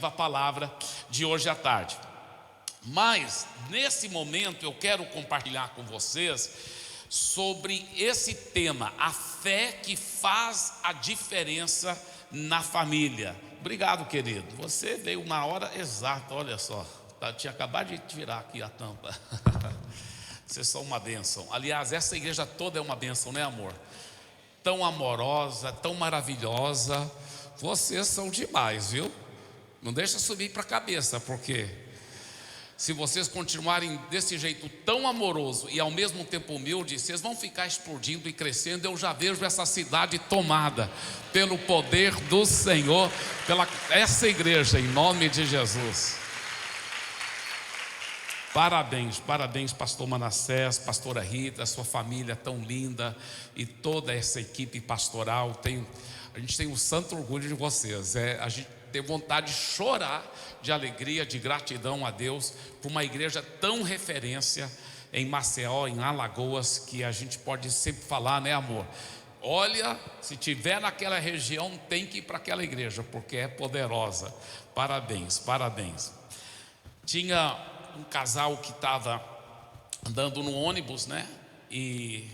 a palavra de hoje à tarde. Mas nesse momento eu quero compartilhar com vocês sobre esse tema, a fé que faz a diferença na família. Obrigado, querido, você veio na hora exata, olha só, tinha acabado de tirar aqui a tampa. Vocês são uma bênção. Aliás, essa igreja toda é uma bênção, né, amor? Tão amorosa, tão maravilhosa. Vocês são demais, viu? Não deixa subir para a cabeça, porque se vocês continuarem desse jeito tão amoroso e ao mesmo tempo humilde, vocês vão ficar explodindo e crescendo. Eu já vejo essa cidade tomada pelo poder do Senhor, pela essa igreja, em nome de Jesus. Parabéns, parabéns, pastor Manassés, pastora Rita, sua família tão linda e toda essa equipe pastoral. A gente tem um santo orgulho de vocês. A gente tem vontade de chorar de alegria, de gratidão a Deus por uma igreja tão referência em Maceió, em Alagoas, que a gente pode sempre falar, né, amor? Olha, se tiver naquela região, tem que ir para aquela igreja, porque é poderosa. Parabéns, parabéns. Tinha um casal que estava andando no ônibus, né? E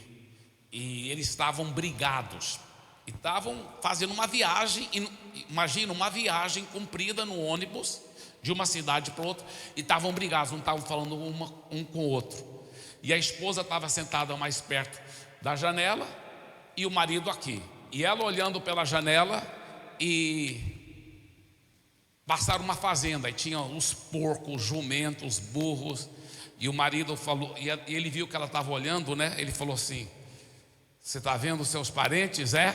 eles estavam brigados. E estavam fazendo uma viagem, imagina, uma viagem comprida no ônibus, de uma cidade para outra, e estavam brigados, não estavam falando um com o outro. E a esposa estava sentada mais perto da janela, e o marido aqui. E ela olhando pela janela, e passaram uma fazenda, e tinha os porcos, os jumentos, os burros, e o marido falou, e ele viu que ela estava olhando, né? Ele falou assim: você está vendo os seus parentes, é?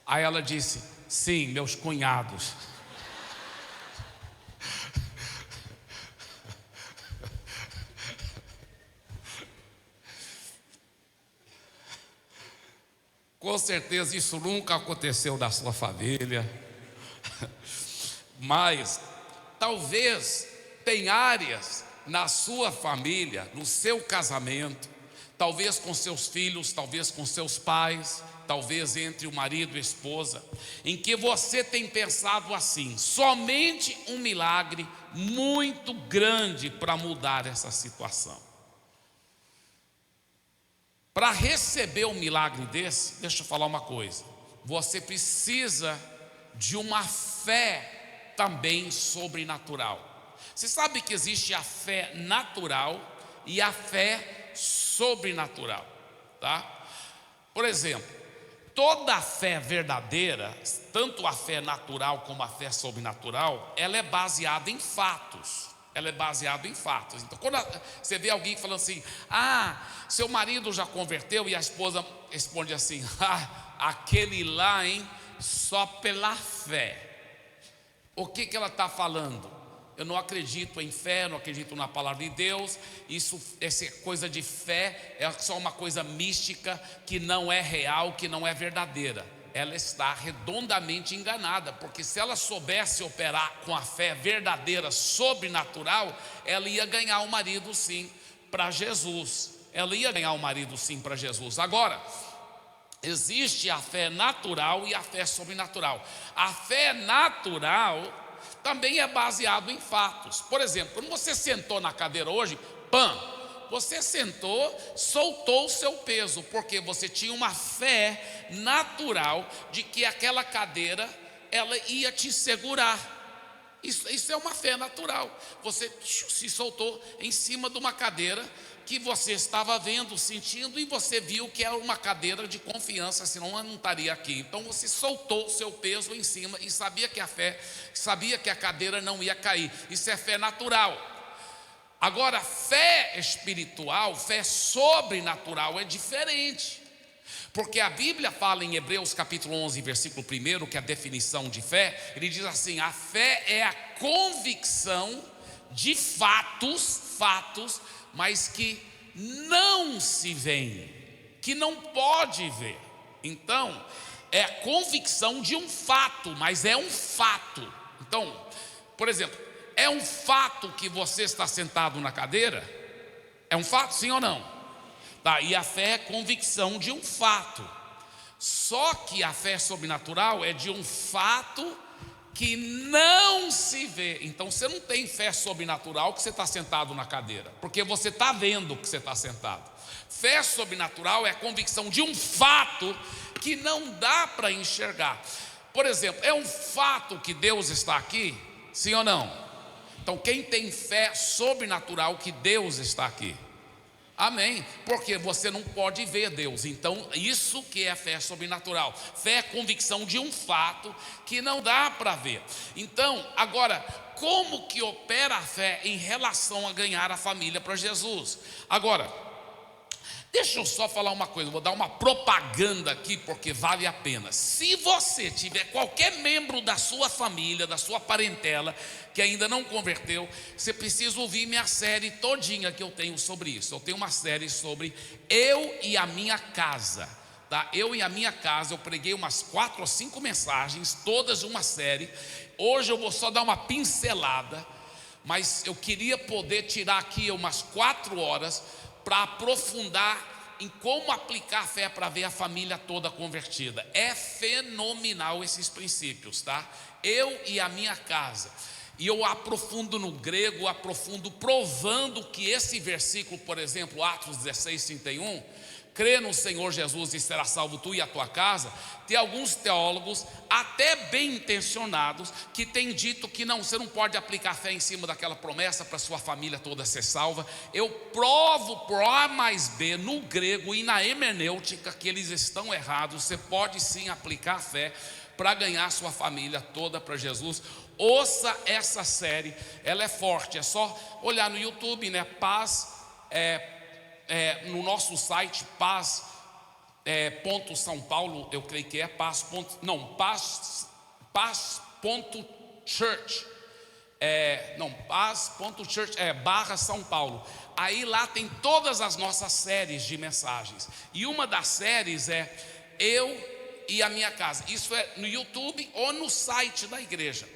Aí ela disse: sim, meus cunhados. Com certeza isso nunca aconteceu na sua família, mas talvez tem áreas na sua família, no seu casamento, talvez com seus filhos, talvez com seus pais, talvez entre o marido e a esposa, em que você tem pensado assim: somente um milagre muito grande para mudar essa situação. Para receber um milagre desse, deixa eu falar uma coisa, você precisa de uma fé também sobrenatural. Você sabe que existe a fé natural e a fé sobrenatural, tá? Por exemplo, toda a fé verdadeira, tanto a fé natural como a fé sobrenatural, ela é baseada em fatos. Ela é baseada em fatos. Então, quando você vê alguém falando assim: seu marido já converteu, e a esposa responde assim: aquele lá, hein, só pela fé. O que ela está falando? Eu não acredito em fé, não acredito na palavra de Deus. Essa coisa de fé é só uma coisa mística, que não é real, que não é verdadeira. Ela está redondamente enganada, porque se ela soubesse operar com a fé verdadeira, sobrenatural, ela ia ganhar o marido sim para Jesus. Ela ia ganhar o marido sim para Jesus. Agora, existe a fé natural e a fé sobrenatural. A fé natural também é baseado em fatos. Por exemplo, quando você sentou na cadeira hoje, você sentou, soltou o seu peso, porque você tinha uma fé natural de que aquela cadeira, ela ia te segurar. Isso é uma fé natural. Você se soltou em cima de uma cadeira que você estava vendo, sentindo, e você viu que era uma cadeira de confiança, senão eu não estaria aqui. Então você soltou o seu peso em cima e sabia que a cadeira não ia cair. Isso é fé natural. Agora, fé espiritual, fé sobrenatural é diferente. Porque a Bíblia fala em Hebreus capítulo 11, versículo 1, que é a definição de fé. Ele diz assim: a fé é a convicção de fatos, mas que não se veem, que não pode ver. Então, é a convicção de um fato, mas é um fato. Então, por exemplo, é um fato que você está sentado na cadeira? É um fato, sim ou não? Tá, e a fé é convicção de um fato. Só que a fé sobrenatural é de um fato que não se vê. Então você não tem fé sobrenatural que você está sentado na cadeira, porque você está vendo que você está sentado. Fé sobrenatural é a convicção de um fato que não dá para enxergar. Por exemplo, é um fato que Deus está aqui? Sim ou não? Então quem tem fé sobrenatural que Deus está aqui? Amém, porque você não pode ver Deus. Então isso que é fé sobrenatural. Fé é convicção de um fato que não dá para ver. Então, agora, como que opera a fé em relação a ganhar a família para Jesus? Agora, deixa eu só falar uma coisa, vou dar uma propaganda aqui porque vale a pena. Se você tiver qualquer membro da sua família, da sua parentela, que ainda não converteu, você precisa ouvir minha série todinha que eu tenho sobre isso. Eu tenho uma série sobre eu e a minha casa, tá? Eu e a minha casa, eu preguei umas 4 ou 5 mensagens, todas uma série. Hoje eu vou só dar uma pincelada, mas eu queria poder tirar aqui umas 4 horas para aprofundar em como aplicar a fé para ver a família toda convertida. É fenomenal esses princípios, tá? Eu e a minha casa. E eu aprofundo no grego, aprofundo provando que esse versículo, por exemplo, Atos 16:31, crê no Senhor Jesus e será salvo tu e a tua casa. Tem alguns teólogos, até bem intencionados, que têm dito que não, você não pode aplicar fé em cima daquela promessa para sua família toda ser salva. Eu provo por A mais B no grego e na hermenêutica que eles estão errados. Você pode sim aplicar fé para ganhar sua família toda para Jesus. Ouça essa série, ela é forte. É só olhar no YouTube, né? Paz, no nosso site, ponto São Paulo, eu creio que é paz.church, barra São Paulo. Aí lá tem todas as nossas séries de mensagens, e uma das séries é eu e a minha casa. Isso é no YouTube ou no site da igreja,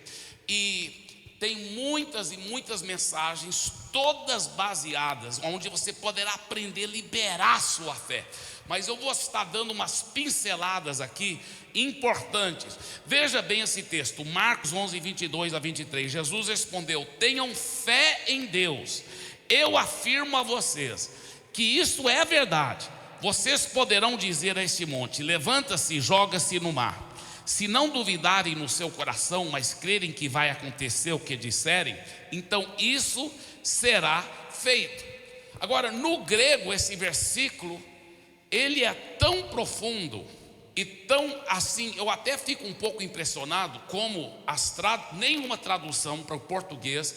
e tem muitas e muitas mensagens, todas baseadas, onde você poderá aprender a liberar a sua fé. Mas eu vou estar dando umas pinceladas aqui importantes. Veja bem esse texto, Marcos 11:22-23. Jesus respondeu: tenham fé em Deus. Eu afirmo a vocês que isso é verdade. Vocês poderão dizer a este monte: levanta-se e joga-se no mar. Se não duvidarem no seu coração, mas crerem que vai acontecer o que disserem, então isso será feito. Agora, no grego, esse versículo, ele é tão profundo e tão assim, eu até fico um pouco impressionado como nenhuma tradução para o português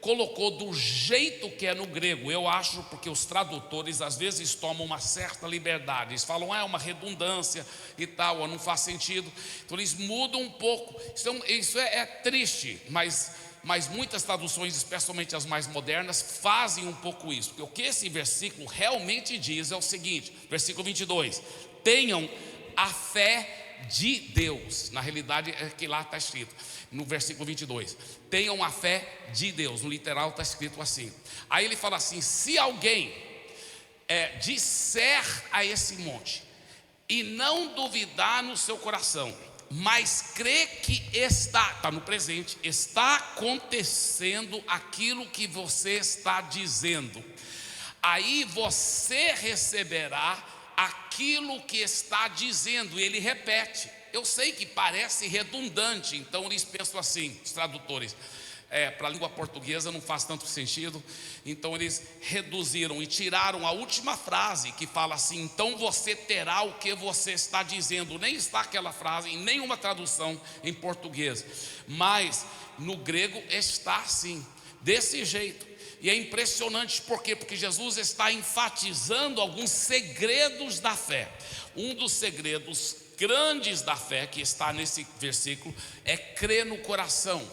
colocou do jeito que é no grego. Eu acho porque os tradutores às vezes tomam uma certa liberdade. Eles falam, é uma redundância e tal, ou não faz sentido. Então eles mudam um pouco. Isso é triste, mas muitas traduções, especialmente as mais modernas, fazem um pouco isso. Porque o que esse versículo realmente diz é o seguinte, versículo 22: tenham a fé de Deus. Na realidade é que lá está escrito, no versículo 22, tenham a fé de Deus. No literal está escrito assim. Aí ele fala assim: se alguém disser a esse monte e não duvidar no seu coração, mas crê que está no presente, está acontecendo aquilo que você está dizendo, aí você receberá aquilo que está dizendo. E ele repete. Eu sei que parece redundante, então eles pensam assim, os tradutores, para a língua portuguesa não faz tanto sentido, então eles reduziram e tiraram a última frase, que fala assim: então você terá o que você está dizendo. Nem está aquela frase em nenhuma tradução em português, mas no grego está assim, desse jeito. E é impressionante, por quê? Porque Jesus está enfatizando alguns segredos da fé. Um dos segredos grandes da fé que está nesse versículo é crer no coração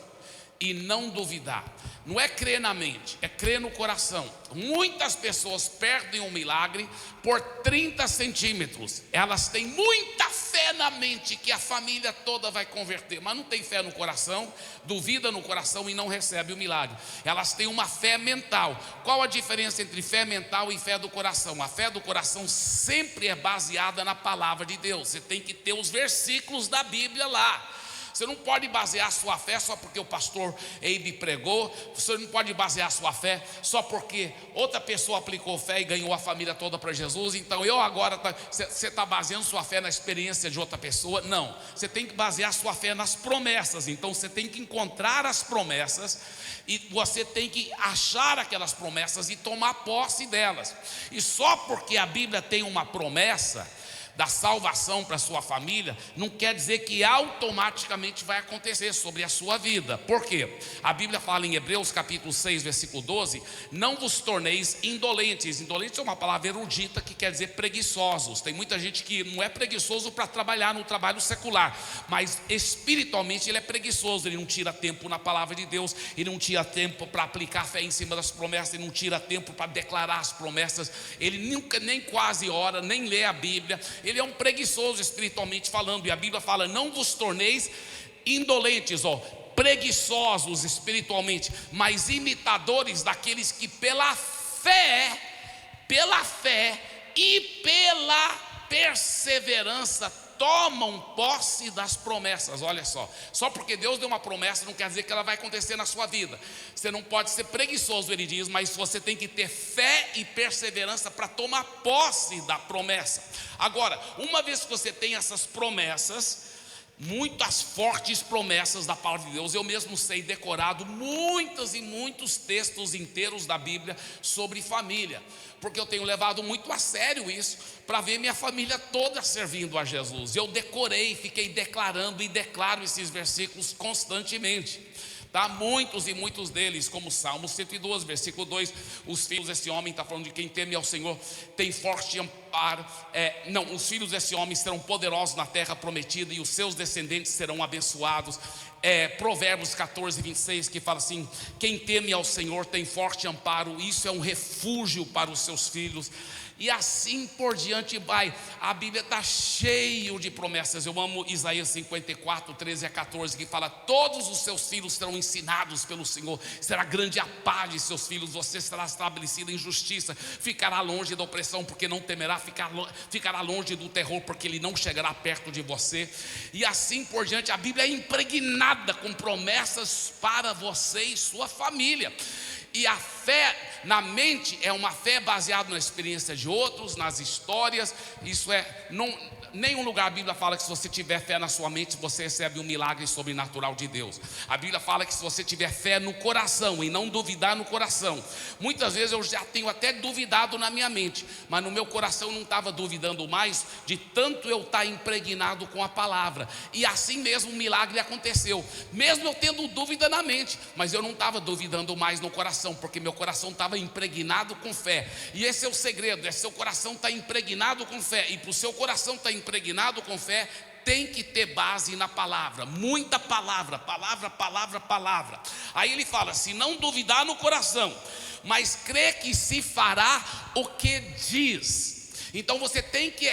e não duvidar. Não é crer na mente, é crer no coração. Muitas pessoas perdem um milagre por 30 centímetros. Elas têm muita fé na mente que a família toda vai converter, mas não tem fé no coração, duvida no coração e não recebe o milagre. Elas têm uma fé mental. Qual a diferença entre fé mental e fé do coração? A fé do coração sempre é baseada na palavra de Deus. Você tem que ter os versículos da Bíblia lá. Você não pode basear a sua fé só porque o pastor Eibe pregou. Você não pode basear a sua fé só porque outra pessoa aplicou fé e ganhou a família toda para Jesus. Então eu agora, você está baseando sua fé na experiência de outra pessoa? Não, você tem que basear a sua fé nas promessas. Então você tem que encontrar as promessas e você tem que achar aquelas promessas e tomar posse delas. E só porque a Bíblia tem uma promessa da salvação para a sua família, não quer dizer que automaticamente vai acontecer sobre a sua vida. Por quê? A Bíblia fala em Hebreus capítulo 6, versículo 12: não vos torneis indolentes. Indolentes é uma palavra erudita que quer dizer preguiçosos. Tem muita gente que não é preguiçoso para trabalhar no trabalho secular, mas espiritualmente ele é preguiçoso. Ele não tira tempo na palavra de Deus, ele não tira tempo para aplicar fé em cima das promessas, ele não tira tempo para declarar as promessas, ele nunca nem quase ora, nem lê a Bíblia. Ele é um preguiçoso espiritualmente falando. E a Bíblia fala: não vos torneis indolentes, preguiçosos espiritualmente, mas imitadores daqueles que pela fé e pela perseverança tomam posse das promessas. Olha só porque Deus deu uma promessa não quer dizer que ela vai acontecer na sua vida. Você não pode ser preguiçoso, ele diz, mas você tem que ter fé e perseverança para tomar posse da promessa. Agora, uma vez que você tem essas promessas, muitas fortes promessas da palavra de Deus, eu mesmo sei decorado muitos e muitos textos inteiros da Bíblia sobre família, porque eu tenho levado muito a sério isso, para ver minha família toda servindo a Jesus. Eu decorei, fiquei declarando e declaro esses versículos constantemente. Tá? Muitos e muitos deles, como Salmo 112, versículo 2: os filhos desse homem, está falando de quem teme ao Senhor, tem forte amparo. Os filhos desse homem serão poderosos na terra prometida, e os seus descendentes serão abençoados. Provérbios 14, 26, que fala assim: quem teme ao Senhor tem forte amparo, isso é um refúgio para os seus filhos. E assim por diante vai. A Bíblia está cheio de promessas. Eu amo Isaías 54, 13 a 14, que fala: todos os seus filhos serão ensinados pelo Senhor, será grande a paz de seus filhos, você será estabelecido em justiça, ficará longe da opressão, porque não temerá, ficará longe do terror, porque ele não chegará perto de você. E assim por diante. A Bíblia é impregnada com promessas para você e sua família. E a fé na mente é uma fé baseada na experiência de outros, nas histórias. Isso nenhum lugar a Bíblia fala que se você tiver fé na sua mente, você recebe um milagre sobrenatural de Deus. A Bíblia fala que se você tiver fé no coração e não duvidar no coração. Muitas vezes eu já tenho até duvidado na minha mente, mas no meu coração eu não estava duvidando mais, de tanto eu estar impregnado com a palavra. E assim mesmo o milagre aconteceu, mesmo eu tendo dúvida na mente, mas eu não estava duvidando mais no coração, porque meu coração estava impregnado com fé. E esse é o segredo: seu coração está impregnado com fé. E para o seu coração estar impregnado com fé, tem que ter base na palavra, muita palavra. Aí ele fala: se não duvidar no coração, mas crê que se fará o que diz. Então você tem que,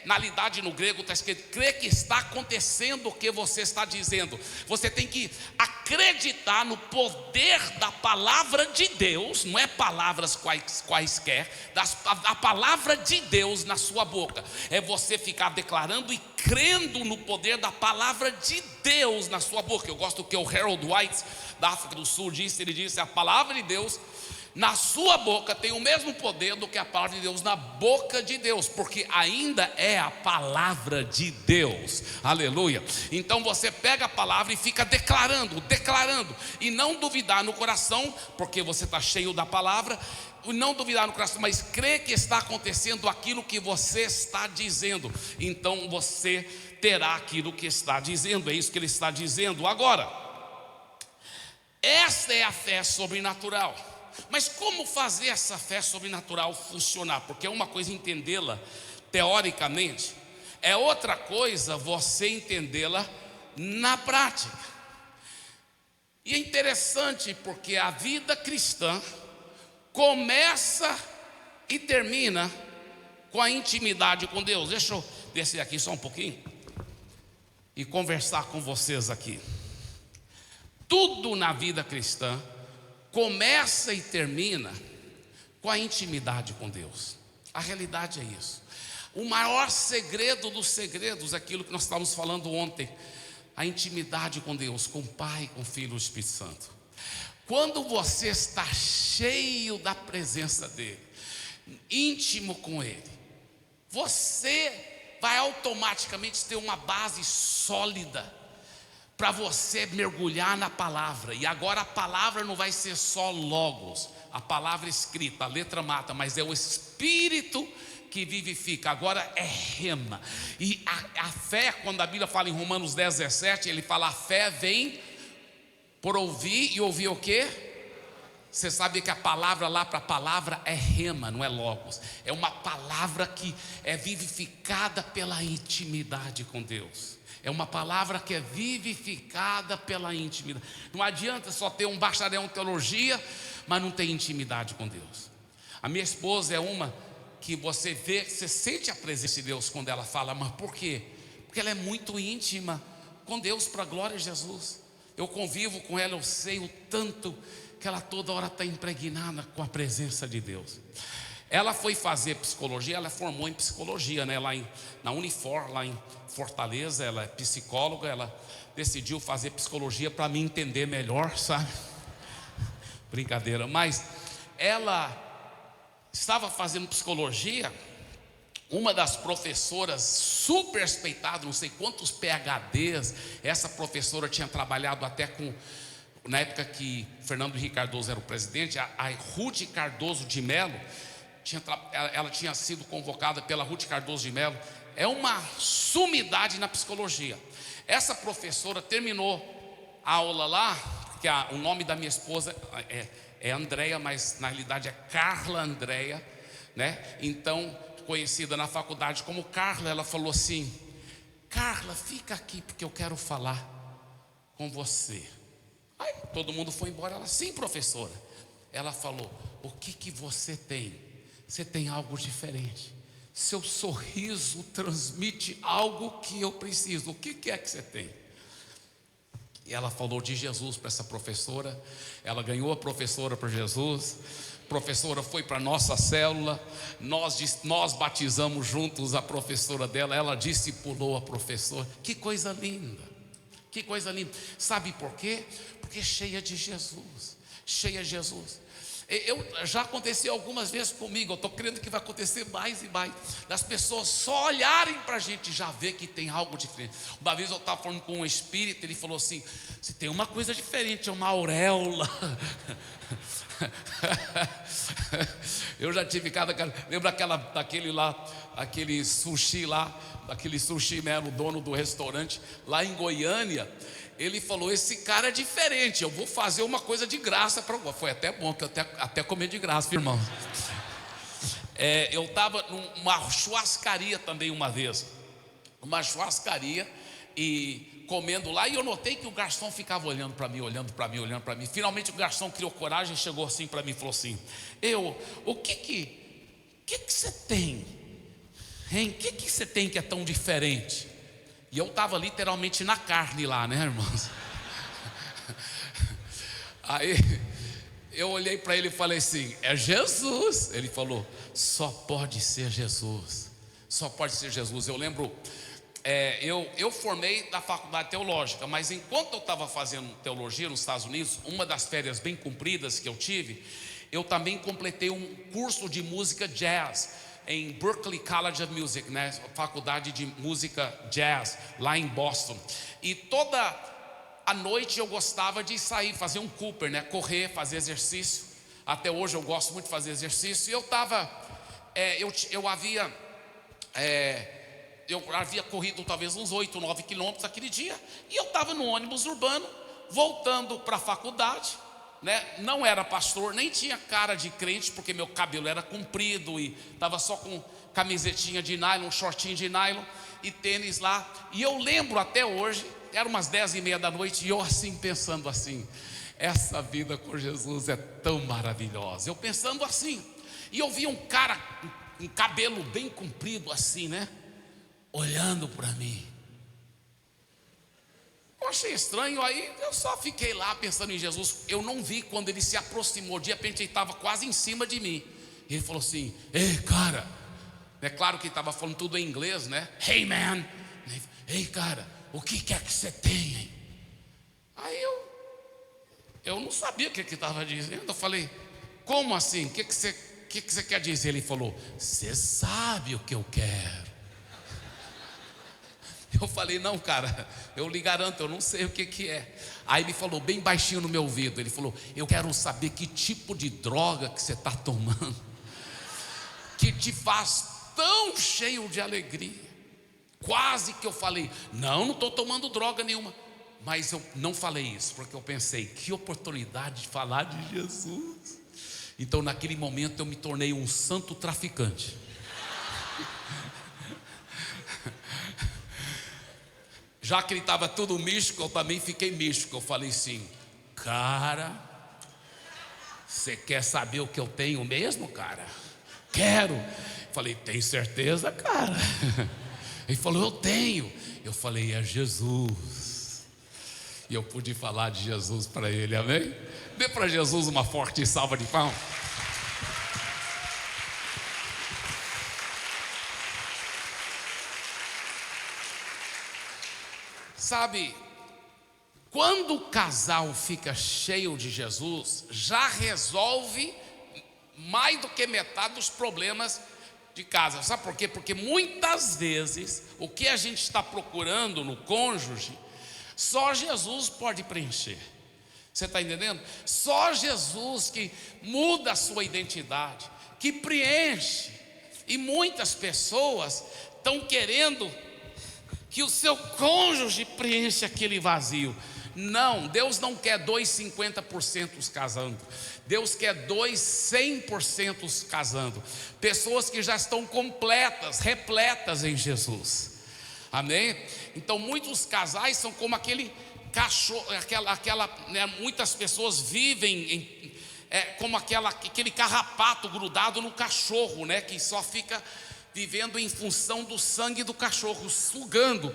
na realidade no grego está escrito, crer que está acontecendo o que você está dizendo. Você tem que acreditar no poder da palavra de Deus, não é palavras quaisquer, a palavra de Deus na sua boca. É você ficar declarando e crendo no poder da palavra de Deus na sua boca. Eu gosto do que o Harold White, da África do Sul, disse. Ele disse: a palavra de Deus na sua boca tem o mesmo poder do que a palavra de Deus na boca de Deus, porque ainda é a palavra de Deus. Aleluia. Então você pega a palavra e fica declarando, e não duvidar no coração, porque você está cheio da palavra. Não duvidar no coração, mas crer que está acontecendo aquilo que você está dizendo. Então você terá aquilo que está dizendo. É isso que ele está dizendo. Agora, esta é a fé sobrenatural. Mas como fazer essa fé sobrenatural funcionar? Porque é uma coisa entendê-la teoricamente, é outra coisa você entendê-la na prática. E é interessante porque a vida cristã começa e termina com a intimidade com Deus. Deixa eu descer aqui só um pouquinho e conversar com vocês aqui. Tudo na vida cristã começa e termina com a intimidade com Deus. A realidade é isso. O maior segredo dos segredos, aquilo que nós estávamos falando ontem, a intimidade com Deus, com o Pai, com o Filho e o Espírito Santo. Quando você está cheio da presença dEle, íntimo com Ele, você vai automaticamente ter uma base sólida para você mergulhar na palavra. E agora a palavra não vai ser só logos, a palavra escrita, a letra mata, mas é o Espírito que vivifica. Agora é rema. E a fé, quando a Bíblia fala em Romanos 10:17, ele fala: a fé vem por ouvir, e ouvir o quê? Você sabe que a palavra lá para palavra é rema, não é logos. É uma palavra que é vivificada pela intimidade com Deus. É uma palavra que é vivificada pela intimidade. Não adianta só ter um bacharel em teologia, mas não ter intimidade com Deus. A minha esposa é uma que você vê, você sente a presença de Deus quando ela fala. Mas por quê? Porque ela é muito íntima com Deus, para a glória de Jesus. Eu convivo com ela, eu sei o tanto que ela toda hora está impregnada com a presença de Deus. Ela foi fazer psicologia, ela formou em psicologia, né, na Unifor, lá em Fortaleza. Ela é psicóloga, ela decidiu fazer psicologia para me entender melhor, sabe? Brincadeira, mas ela estava fazendo psicologia. Uma das professoras super respeitada, não sei quantos PhDs, essa professora tinha trabalhado até com, na época que Fernando Henrique Cardoso era o presidente, a Ruth Cardoso de Mello, ela tinha sido convocada pela Ruth Cardoso de Mello. É uma sumidade na psicologia. Essa professora terminou a aula lá, porque o nome da minha esposa é Andréia, mas na realidade é Carla Andréia, né? Então, conhecida na faculdade como Carla. Ela falou assim: Carla, fica aqui porque eu quero falar com você. Aí todo mundo foi embora. Ela: sim, professora. Ela falou: o que você tem? Você tem algo diferente. Seu sorriso transmite algo que eu preciso. O que é que você tem? E ela falou de Jesus para essa professora. Ela ganhou a professora para Jesus. A professora foi para a nossa célula. Nós batizamos juntos a professora dela. Ela discipulou a professora. Que coisa linda. Que coisa linda. Sabe por quê? Porque é cheia de Jesus. Cheia de Jesus. Já aconteceu algumas vezes comigo. Eu estou crendo que vai acontecer mais e mais, das pessoas só olharem para a gente já ver que tem algo diferente. Uma vez eu estava falando com um espírito, ele falou assim: se tem uma coisa diferente, é uma auréola. Eu já tive lembra aquele sushi lá, aquele sushi man, o dono do restaurante lá em Goiânia. Ele falou: esse cara é diferente, eu vou fazer uma coisa de graça para você. Foi até bom, que eu até comi de graça, irmão. Eu estava numa churrascaria também uma vez. Uma churrascaria, e comendo lá, e eu notei que o garçom ficava olhando para mim, olhando para mim, olhando para mim. Finalmente o garçom criou coragem, chegou assim para mim e falou assim: o que você tem? Hein? O que você tem que é tão diferente? E eu estava literalmente na carne lá, né, irmãos? Aí eu olhei para ele e falei assim: é Jesus. Ele falou: só pode ser Jesus. Só pode ser Jesus. Eu lembro, eu formei da faculdade teológica, mas enquanto eu estava fazendo teologia nos Estados Unidos, uma das férias bem compridas que eu tive, eu também completei um curso de música jazz em Berklee College of Music, né? Faculdade de música jazz lá em Boston. E toda a noite eu gostava de sair, fazer um Cooper, né? Correr, fazer exercício. Até hoje eu gosto muito de fazer exercício. E eu havia corrido talvez uns 8, 9 quilômetros aquele dia, e eu estava no ônibus urbano voltando para a faculdade, né? Não era pastor, nem tinha cara de crente, porque meu cabelo era comprido e estava só com camisetinha de nylon, shortinho de nylon e tênis lá. E eu lembro até hoje, eram umas 10:30 da noite, e eu assim pensando assim: essa vida com Jesus é tão maravilhosa. Eu pensando assim, e eu vi um cara com cabelo bem comprido assim, né, olhando para mim. Eu achei estranho, aí eu só fiquei lá pensando em Jesus. Eu não vi quando ele se aproximou, de repente ele estava quase em cima de mim. Ele falou assim: ei, cara. É claro que ele estava falando tudo em inglês, né? Hey man, ei, cara, o que quer que você tenha? Hein? Aí eu não sabia o que estava dizendo. Eu falei, como assim? O que você quer dizer? Ele falou, você sabe o que eu quero. Eu falei, não, cara, eu lhe garanto, eu não sei o que é. Aí ele falou bem baixinho no meu ouvido, ele falou, eu quero saber que tipo de droga que você está tomando, que te faz tão cheio de alegria. Quase que eu falei, não estou tomando droga nenhuma. Mas eu não falei isso, porque eu pensei, que oportunidade de falar de Jesus. Então naquele momento eu me tornei um santo traficante. Já que ele estava tudo místico, eu também fiquei místico. Eu falei assim, cara, você quer saber o que eu tenho mesmo, cara? Quero. Eu falei, tem certeza, cara? Ele falou, eu tenho. Eu falei, é Jesus. E eu pude falar de Jesus para ele, amém? Dê para Jesus uma forte salva de palmas. Sabe, quando o casal fica cheio de Jesus, já resolve mais do que metade dos problemas de casa. Sabe por quê? Porque muitas vezes o que a gente está procurando no cônjuge, só Jesus pode preencher. Você está entendendo? Só Jesus que muda a sua identidade, que preenche. E muitas pessoas estão querendo que o seu cônjuge preencha aquele vazio. Não, Deus não quer 50% casando. Deus quer 100% casando. Pessoas que já estão completas, repletas em Jesus. Amém? Então muitos casais são como aquele cachorro, muitas pessoas vivem como aquele carrapato grudado no cachorro, que só fica vivendo em função do sangue do cachorro, sugando.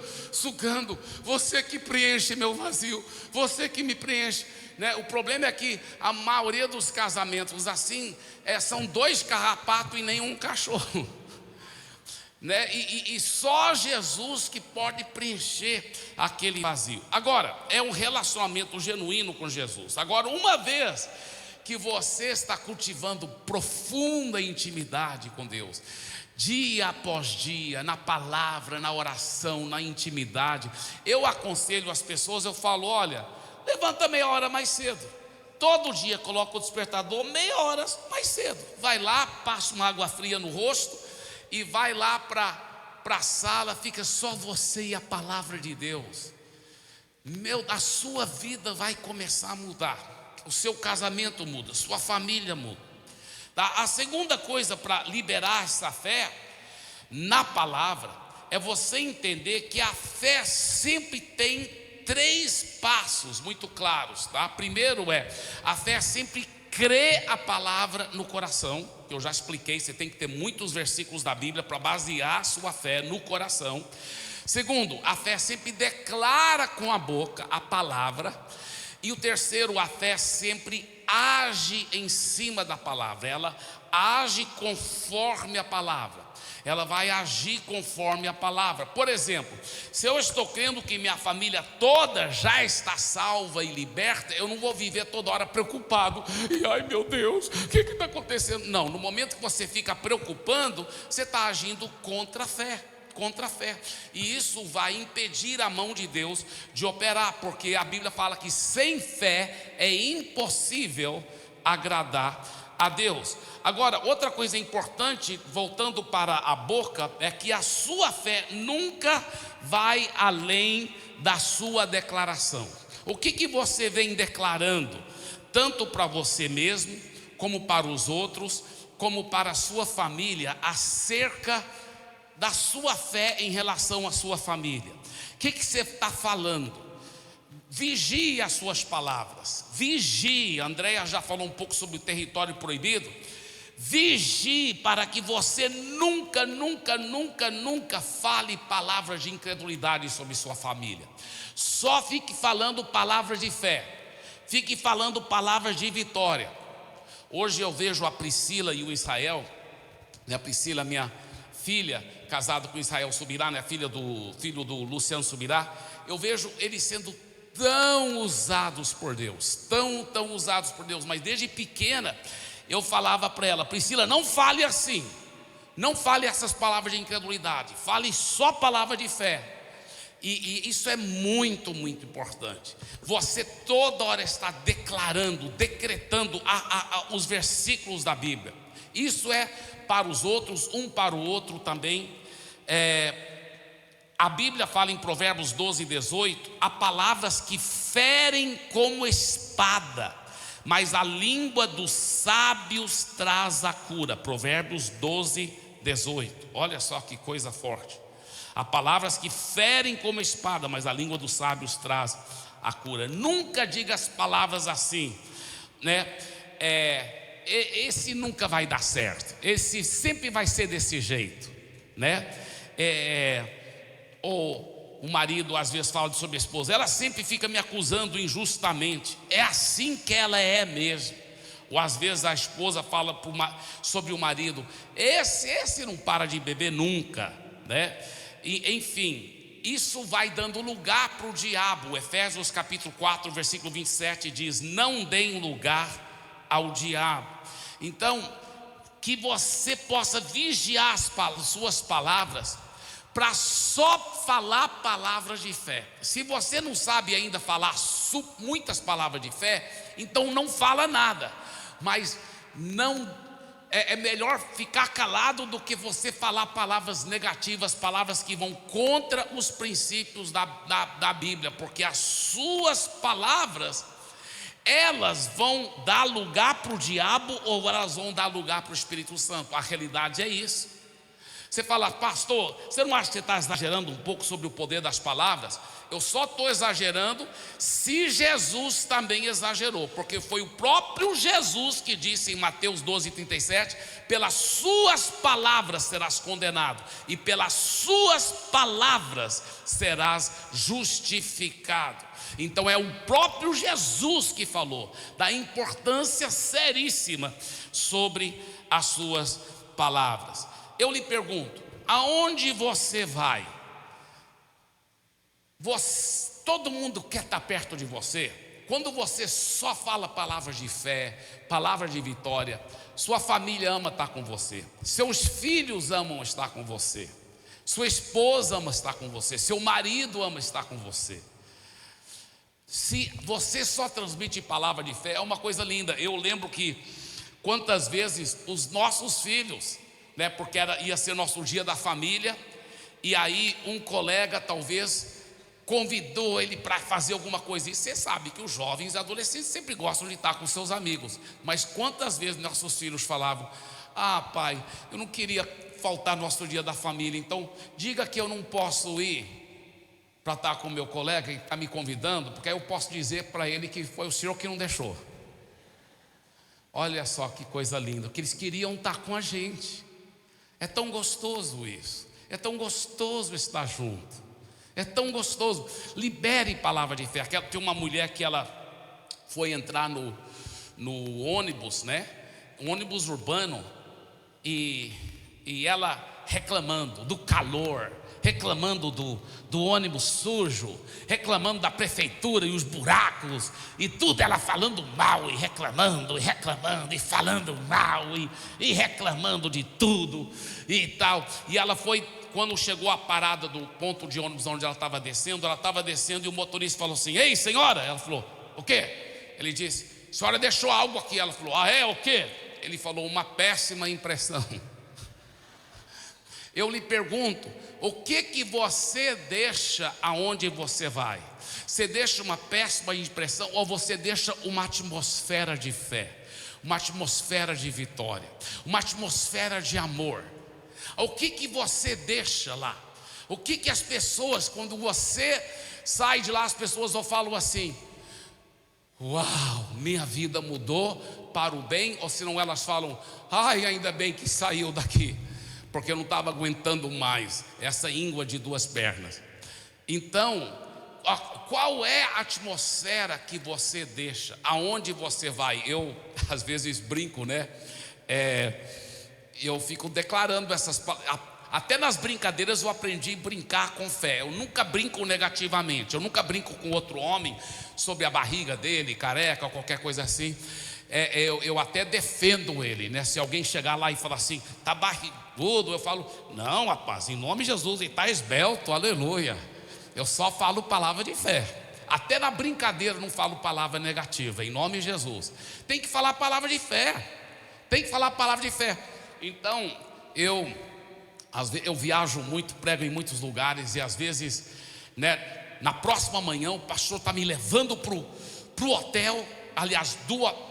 Você que preenche meu vazio, você que me preenche, O problema é que a maioria dos casamentos assim são 2 carrapatos e nenhum cachorro, E só Jesus que pode preencher aquele vazio. Agora, é um relacionamento genuíno com Jesus. Agora, uma vez que você está cultivando profunda intimidade com Deus, dia após dia, na palavra, na oração, na intimidade, eu aconselho as pessoas, eu falo, olha, levanta meia hora mais cedo. Todo dia coloca o despertador meia hora mais cedo. Vai lá, passa uma água fria no rosto e vai lá para a sala, fica só você e a palavra de Deus. A sua vida vai começar a mudar. O seu casamento muda, sua família muda. A segunda coisa para liberar essa fé na palavra é você entender que a fé sempre tem 3 passos muito claros, Primeiro a fé sempre crê a palavra no coração, que eu já expliquei, você tem que ter muitos versículos da Bíblia para basear a sua fé no coração. Segundo, a fé sempre declara com a boca a palavra. E o terceiro, a fé sempre age em cima da palavra, ela age conforme a palavra, ela vai agir conforme a palavra. Por exemplo, se eu estou crendo que minha família toda já está salva e liberta, eu não vou viver toda hora preocupado, e ai meu Deus, o que está acontecendo? Não, no momento que você fica preocupando, você está agindo contra a fé. E isso vai impedir a mão de Deus de operar, porque a Bíblia fala que sem fé é impossível agradar a Deus. Agora, outra coisa importante, voltando para a boca, é que a sua fé nunca vai além da sua declaração. O que você vem declarando, tanto para você mesmo, como para os outros, como para a sua família, acerca da sua fé em relação à sua família? O que você está falando? Vigie as suas palavras. Vigie. Andréia já falou um pouco sobre o território proibido. Vigie para que você nunca fale palavras de incredulidade sobre sua família. Só fique falando palavras de fé. Fique falando palavras de vitória. Hoje eu vejo a Priscila e o Israel, a Priscila, minha filha, casado com Israel Subirá, né, filho do Luciano Subirá, eu vejo eles sendo tão usados por Deus, tão usados por Deus. Mas desde pequena eu falava para ela: Priscila, não fale assim, não fale essas palavras de incredulidade, fale só palavra de fé. E isso é muito importante. Você toda hora está declarando, decretando os versículos da Bíblia. Isso é para os outros, um para o outro também. A Bíblia fala em Provérbios 12:18: há palavras que ferem como espada, mas a língua dos sábios traz a cura. Provérbios 12:18. Olha só que coisa forte. Há palavras que ferem como espada, mas a língua dos sábios traz a cura. Nunca diga as palavras assim, né? Esse nunca vai dar certo, esse sempre vai ser desse jeito, né? Ou o marido às vezes fala sobre a esposa: ela sempre fica me acusando injustamente, é assim que ela é mesmo. Ou às vezes a esposa fala sobre o marido: esse não para de beber nunca, né? E, enfim, isso vai dando lugar para o diabo. Efésios capítulo 4, versículo 27 diz: não deem lugar ao diabo. Então, que você possa vigiar as suas palavras, para só falar palavras de fé. Se você não sabe ainda falar muitas palavras de fé, então não fala nada. Mas não é melhor ficar calado do que você falar palavras negativas, palavras que vão contra os princípios da Bíblia, porque as suas palavras, elas vão dar lugar para o diabo ou elas vão dar lugar para o Espírito Santo. A realidade é isso. Você fala: pastor, você não acha que você está exagerando um pouco sobre o poder das palavras? Eu só estou exagerando se Jesus também exagerou, porque foi o próprio Jesus que disse em Mateus 12:37: pelas suas palavras serás condenado, e pelas suas palavras serás justificado. Então é o próprio Jesus que falou da importância seríssima sobre as suas palavras. Eu lhe pergunto: aonde você vai? Todo mundo quer estar perto de você. Quando você só fala palavras de fé, palavras de vitória, sua família ama estar com você, seus filhos amam estar com você, sua esposa ama estar com você, seu marido ama estar com você. Se você só transmite palavra de fé, é uma coisa linda. Eu lembro que quantas vezes os nossos filhos, né, porque ia ser nosso dia da família, e aí um colega talvez convidou ele para fazer alguma coisa. E você sabe que os jovens e adolescentes sempre gostam de estar com seus amigos. Mas quantas vezes nossos filhos falavam: ah, pai, eu não queria faltar no nosso dia da família, então diga que eu não posso ir para estar com o meu colega que está me convidando, porque aí eu posso dizer para ele que foi o senhor que não deixou. Olha só que coisa linda, que eles queriam estar com a gente. É tão gostoso isso, é tão gostoso estar junto, é tão gostoso. Libere palavra de fé. Tem uma mulher que ela foi entrar no ônibus, né? Um ônibus urbano, e ela reclamando do calor, reclamando do ônibus sujo, reclamando da prefeitura e os buracos e tudo, ela falando mal e reclamando e falando mal e reclamando de tudo e tal. E ela foi, quando chegou à parada do ponto de ônibus onde ela estava descendo e o motorista falou assim: ei, senhora. Ela falou: o quê? Ele disse: a senhora deixou algo aqui. Ela falou: ah, é? O quê? Ele falou: uma péssima impressão. Eu lhe pergunto: o que você deixa aonde você vai? Você deixa uma péssima impressão ou você deixa uma atmosfera de fé, uma atmosfera de vitória, uma atmosfera de amor? O que você deixa lá? O que as pessoas, quando você sai de lá, as pessoas ou falam assim: uau, minha vida mudou para o bem? Ou senão elas falam: ai, ainda bem que saiu daqui, porque eu não estava aguentando mais essa íngua de duas pernas. Então, qual é a atmosfera que você deixa? Aonde você vai? Eu às vezes brinco, né? Eu fico declarando essas palavras. Até nas brincadeiras eu aprendi a brincar com fé. Eu nunca brinco negativamente. Eu nunca brinco com outro homem sobre a barriga dele, careca ou qualquer coisa assim. Eu até defendo ele, né? Se alguém chegar lá e falar assim, tá barrigudo, eu falo, não, rapaz, em nome de Jesus, ele está esbelto, aleluia. Eu só falo palavra de fé. Até na brincadeira eu não falo palavra negativa, em nome de Jesus. Tem que falar palavra de fé. Tem que falar palavra de fé. Então, eu viajo muito, prego em muitos lugares, e às vezes, né, na próxima manhã o pastor está me levando pro hotel. Aliás,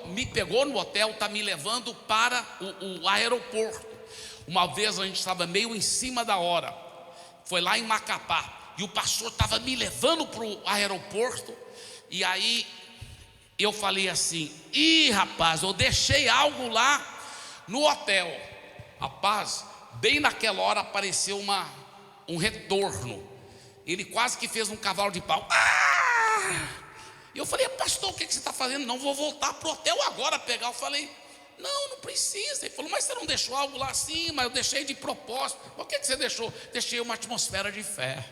me pegou no hotel, está me levando para o aeroporto. Uma vez a gente estava meio em cima da hora, foi lá em Macapá, e o pastor estava me levando para o aeroporto. E aí eu falei assim, rapaz, eu deixei algo lá no hotel. Rapaz, bem naquela hora apareceu um retorno. Ele quase que fez um cavalo de pau. E eu falei, pastor, o que você está fazendo? Não, vou voltar para o hotel agora pegar. Eu falei, não precisa. Ele falou, mas você não deixou algo lá assim? Mas eu deixei de propósito. O que você deixou? Deixei uma atmosfera de fé.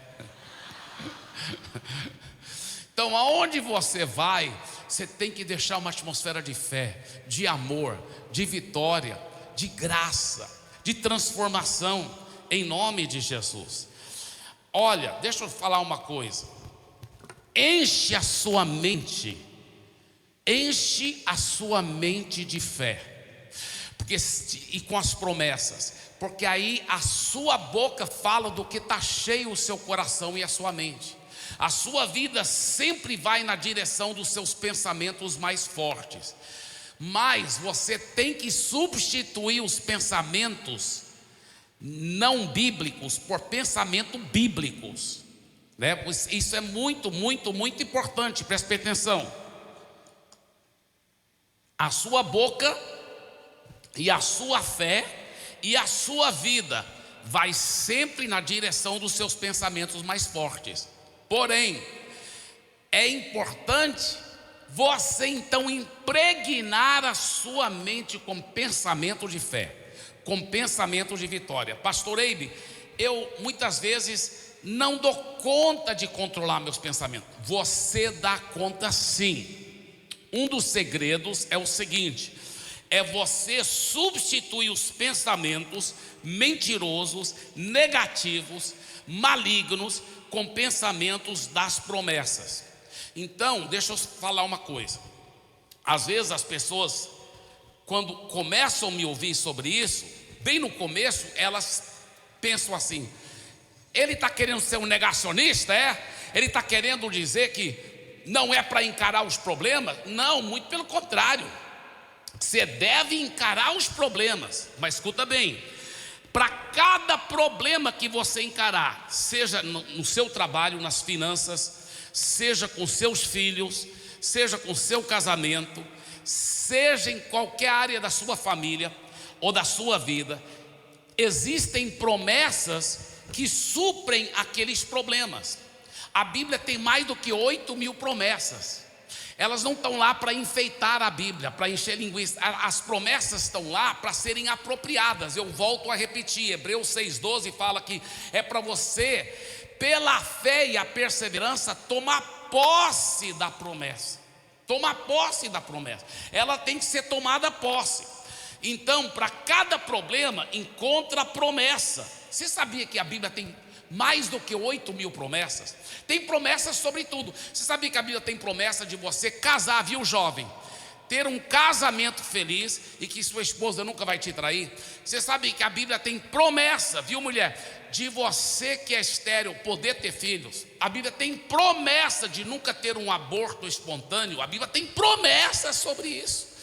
Então, aonde você vai, você tem que deixar uma atmosfera de fé, de amor, de vitória, de graça, de transformação, em nome de Jesus. Olha, deixa eu falar uma coisa. Enche a sua mente de fé, e com as promessas, porque aí a sua boca fala do que está cheio o seu coração e a sua mente. A sua vida sempre vai na direção dos seus pensamentos mais fortes, mas você tem que substituir os pensamentos não bíblicos por pensamentos bíblicos, né? Isso é muito, muito, muito importante. Preste atenção. A sua boca e a sua fé e a sua vida vai sempre na direção dos seus pensamentos mais fortes. Porém, é importante você então impregnar a sua mente com pensamento de fé, com pensamento de vitória. Pastor Eibe, eu muitas vezes não dou conta de controlar meus pensamentos. Você dá conta sim. Um dos segredos é o seguinte: é você substituir os pensamentos mentirosos, negativos, malignos, com pensamentos das promessas. Então, deixa eu falar uma coisa. Às vezes as pessoas, quando começam a me ouvir sobre isso, bem no começo, elas pensam assim: ele está querendo ser um negacionista, Ele está querendo dizer que não é para encarar os problemas? Não, muito pelo contrário. Você deve encarar os problemas, mas escuta bem: para cada problema que você encarar, seja no seu trabalho, nas finanças, seja com seus filhos, seja com seu casamento, seja em qualquer área da sua família ou da sua vida, existem promessas que suprem aqueles problemas. A Bíblia tem mais do que 8.000 promessas. Elas não estão lá para enfeitar a Bíblia, para encher linguiça. As promessas estão lá para serem apropriadas. Eu volto a repetir, Hebreus 6,12 fala que é para você, pela fé e a perseverança, tomar posse da promessa. Tomar posse da promessa. Ela tem que ser tomada posse. Então, para cada problema, encontra a promessa. Você sabia que a Bíblia tem mais do que 8.000 promessas? Tem promessas sobre tudo. Você sabia que a Bíblia tem promessa de você casar, viu, jovem? Ter um casamento feliz e que sua esposa nunca vai te trair. Você sabe que a Bíblia tem promessa, viu, mulher? De você que é estéril poder ter filhos. A Bíblia tem promessa de nunca ter um aborto espontâneo. A Bíblia tem promessa sobre isso.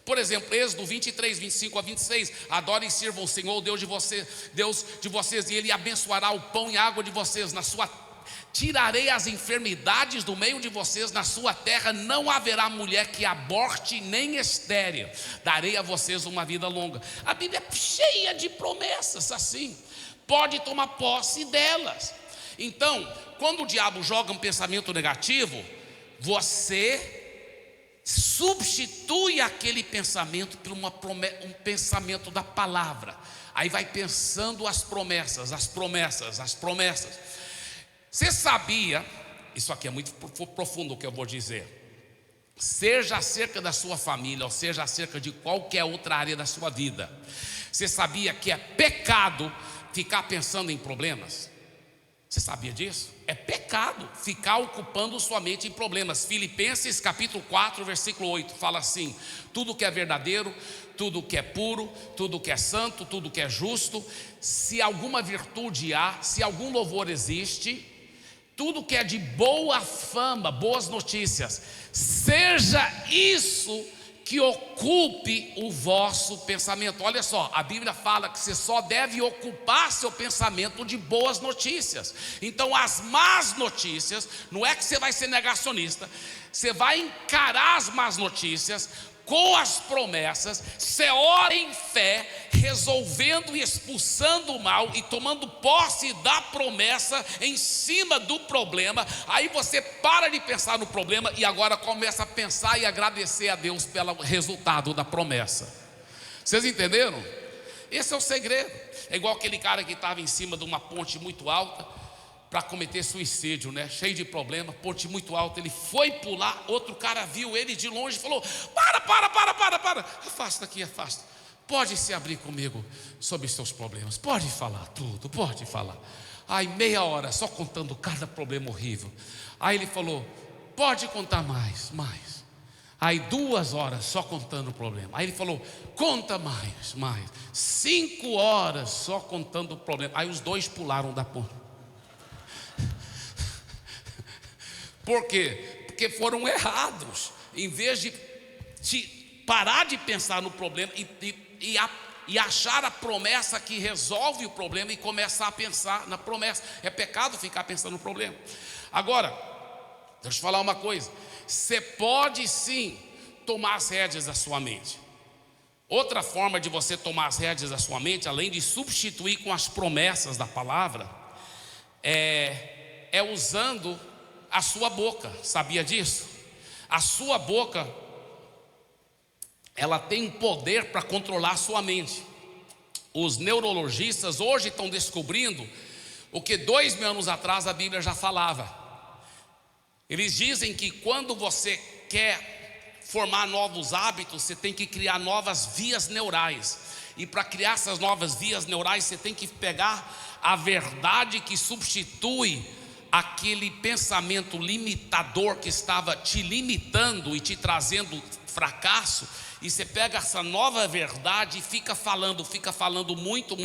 Por exemplo, Êxodo 23, 25 a 26, adorem e sirvam o Senhor, o Deus de vocês, e Ele abençoará o pão e a água de vocês na sua terra. Tirarei as enfermidades do meio de vocês, na sua terra não haverá mulher que aborte nem estéril, darei a vocês uma vida longa. A Bíblia é cheia de promessas assim, pode tomar posse delas. Então, quando o diabo joga um pensamento negativo, você substitui aquele pensamento por um pensamento da palavra. Aí vai pensando as promessas, as promessas, as promessas. Você sabia, isso aqui é muito profundo o que eu vou dizer, seja acerca da sua família, ou seja acerca de qualquer outra área da sua vida, você sabia que é pecado ficar pensando em problemas? Você sabia disso? É pecado ficar ocupando sua mente em problemas. Filipenses capítulo 4, versículo 8 fala assim: tudo que é verdadeiro, tudo que é puro, tudo que é santo, tudo que é justo, se alguma virtude há, se algum louvor existe, tudo que é de boa fama, boas notícias, seja isso que ocupe o vosso pensamento. Olha só, a Bíblia fala que você só deve ocupar seu pensamento de boas notícias. Então as más notícias, não é que você vai ser negacionista, você vai encarar as más notícias com as promessas, você ora em fé, resolvendo e expulsando o mal e tomando posse da promessa em cima do problema. Aí você para de pensar no problema e agora começa a pensar e agradecer a Deus pelo resultado da promessa. Vocês entenderam? Esse é o segredo. É igual aquele cara que estava em cima de uma ponte muito alta para cometer suicídio, né? Cheio de problema, ponte muito alta. Ele foi pular, outro cara viu ele de longe e falou: para, afasta aqui, afasta. Pode se abrir comigo sobre os seus problemas, pode falar tudo, pode falar. Aí meia hora só contando cada problema horrível. Aí ele falou: pode contar mais. Aí 2 horas só contando o problema. Aí ele falou: conta mais. 5 horas só contando o problema. Aí os dois pularam da ponte. Por quê? Porque foram errados. Em vez de parar de pensar no problema e achar a promessa que resolve o problema e começar a pensar na promessa. É pecado ficar pensando no problema. Agora, deixa eu falar uma coisa. Você pode sim tomar as rédeas da sua mente. Outra forma de você tomar as rédeas da sua mente, além de substituir com as promessas da palavra, é usando a sua boca. Sabia disso? A sua boca, ela tem poder para controlar a sua mente. Os neurologistas hoje estão descobrindo o que 2.000 anos atrás a Bíblia já falava. Eles dizem que quando você quer formar novos hábitos, você tem que criar novas vias neurais. E para criar essas novas vias neurais, você tem que pegar a verdade que substitui aquele pensamento limitador que estava te limitando e te trazendo fracasso, e você pega essa nova verdade e fica falando muito,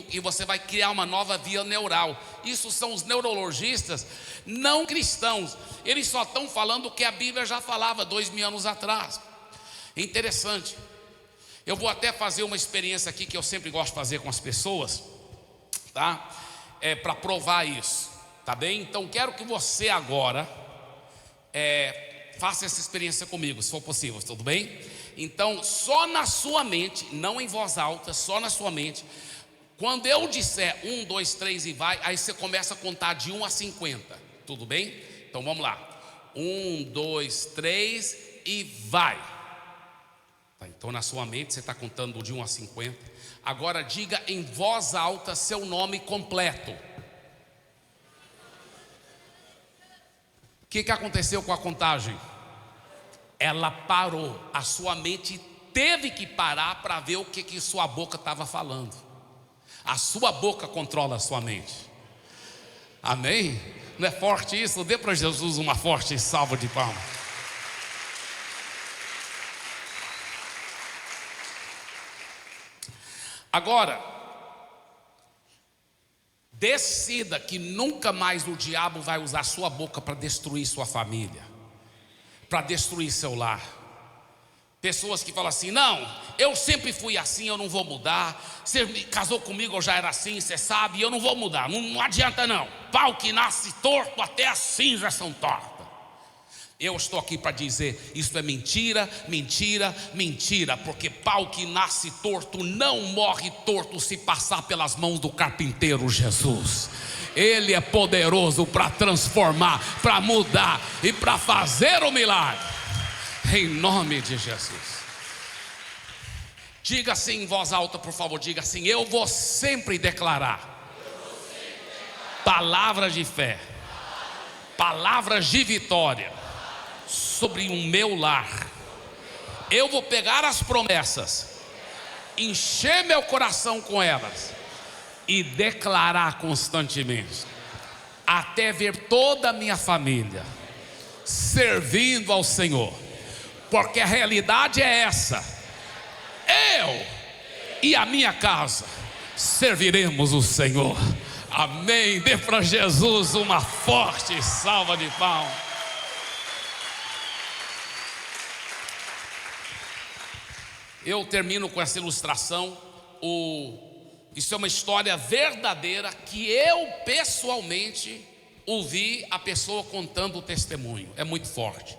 e você vai criar uma nova via neural. Isso são os neurologistas não cristãos. Eles só estão falando o que a Bíblia já falava 2.000 anos atrás. Interessante. Eu vou até fazer uma experiência aqui que eu sempre gosto de fazer com as pessoas, tá? Para provar isso. Tá bem? Então quero que você agora faça essa experiência comigo, se for possível, tudo bem? Então só na sua mente, não em voz alta, só na sua mente. Quando eu disser 1, 2, 3 e vai, aí você começa a contar de 1 a 50, tudo bem? Então vamos lá, 1, 2, 3 e vai. Tá, então na sua mente você está contando de 1 a 50. Agora diga em voz alta seu nome completo. O que aconteceu com a contagem? Ela parou. A sua mente teve que parar para ver o que sua boca estava falando. A sua boca controla a sua mente. Amém? Não é forte isso? Dê para Jesus uma forte salva de palmas. Agora, decida que nunca mais o diabo vai usar sua boca para destruir sua família, para destruir seu lar. Pessoas que falam assim: não, eu sempre fui assim, eu não vou mudar. Você casou comigo, eu já era assim, você sabe, eu não vou mudar, não adianta não. Pau que nasce torto, até as cinzas são tortas. Eu estou aqui para dizer: isso é mentira, porque pau que nasce torto não morre torto se passar pelas mãos do carpinteiro Jesus. Ele é poderoso para transformar, para mudar e para fazer o milagre. Em nome de Jesus. Diga assim em voz alta, por favor. Diga assim: eu vou sempre declarar palavras de fé, palavras de vitória sobre o meu lar. Eu vou pegar as promessas, encher meu coração com elas e declarar constantemente, até ver toda a minha família servindo ao Senhor. Porque a realidade é essa: eu e a minha casa serviremos o Senhor. Amém. Dê para Jesus uma forte salva de palmas. Eu termino com essa ilustração. Isso é uma história verdadeira que eu pessoalmente ouvi a pessoa contando o testemunho. É muito forte.